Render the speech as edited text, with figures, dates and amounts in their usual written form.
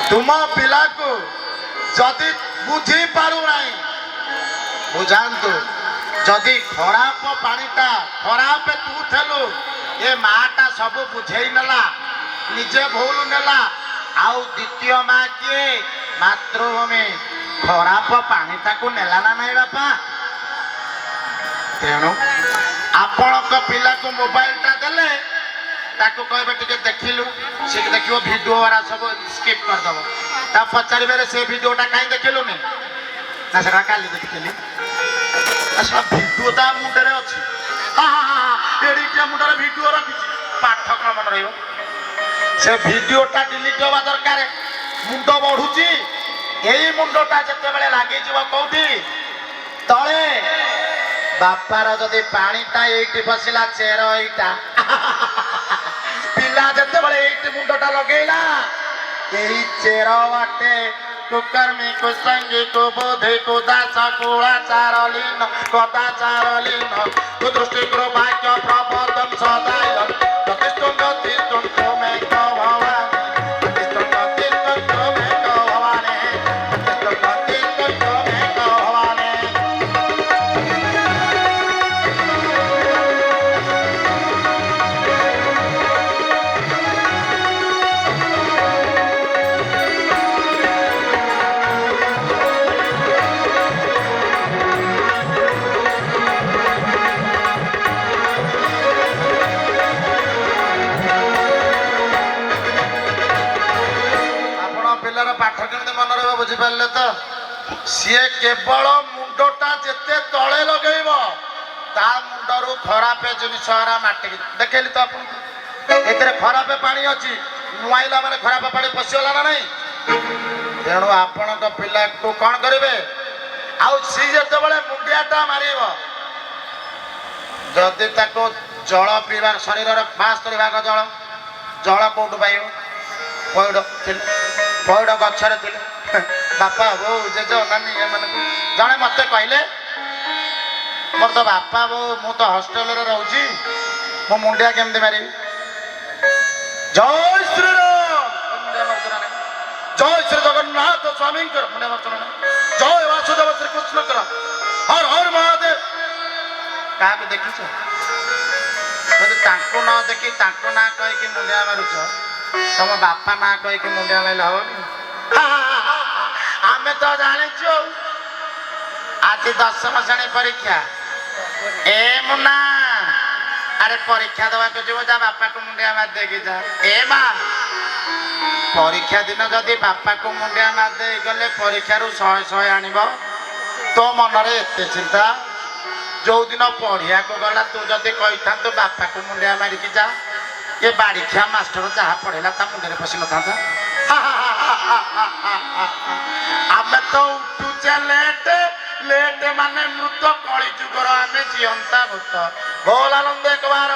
तुम पिला को जदि बुझी पारु नहीं बुझातु जदि खराब पानीटा खराब तू थेलु ये माटा सब बुझे नेला निजे भूल नेला आउ द्वितीय माँ किए मातृभूमि खराब पानीटा को नेला ना नहीं बापा तेणु आपण पिला को मोबाइल टा देले ताको कहबे टिके देखिलु से देखियो वीडियो वाला सब स्किप कर दबो ता पचारिबे से वीडियोटा काई देखिलु ने ना से काली देखिली अच्छा वीडियो ता मुंडरे अछि हा हा हा एडी के मुंडरे वीडियो रखि पाठक मन रहइबो से वीडियोटा डिलीट होबा दरकार मुंड बढ़ुची एई मुंडटा जते बेले लागि जीव कोठी तळे बापार जदि पानीटा एइटी फसिला चेर एइटा पिला जते बेले एइटी मुंडटा लगेला एई चेर वाटे कुकर्मी कुसंगी कुबोधे कुदास कुलाचारलीन कदाचारलीन कुदृष्टि कृभाग्य प्रबोधन सदायन प्रतिष्ठुंगति तुंटो में भवानी प्रतिष्ठुंगति तुंटो में भवानी प्रतिष्ठुंगति तुंटो में भवानी पाठ केमती मन रहा बुझिपारे तो सी केवल मुंडटा जिते तले लगे ता मुंडरू खराब जिनिस माटी देखली तो आपको खराब पानी अच्छी नुआईला माने खराब पानी पशिगला ना नहीं तेणु आपण पिला को कौन करेंगे आउ सी जो मुंडियाटा मार जदि जल पीवा शरीर 75 जल जल कौटू पाइब पैड़ पैड़ गचर थे बापा बो जेज नानी जड़े मत कहले मोर तो बापा बो मु तो हॉस्टेल रोची मो मुंडिया केमती मारि जय श्री राम जय श्री जगन्नाथ स्वामी मुंडिया मर्चना जय वासुदेव श्री कृष्ण कर हर हर महादेव क्या देखी जब न देखी ना कहीकि मुंडिया मारुच तुम बापा ना कहीकि मुंडिया मारे हम आम तो जाचु आज 10वीं श्रेणी परीक्षा ए मुन्ना अरे परीक्षा दवा जीव जा बापा को मुंडिया मार देगी जा ए माँ परीक्षा दिन जदि बापा को मुंडिया मार दे गले परीक्षा 100 आनिब तो मनरे एते चिंता जो दिन पढ़िया को गला तू जदि कही था तो बापा को मुंडिया मारिकी जा ये बाड़ीखिया मास्टर जहाँ पढ़ेला ता मुंडे पशि न था आम तो उठुचे लेट लेट माने मृत कली जुगर आम जीवंता भूत बोल आनंद एक बार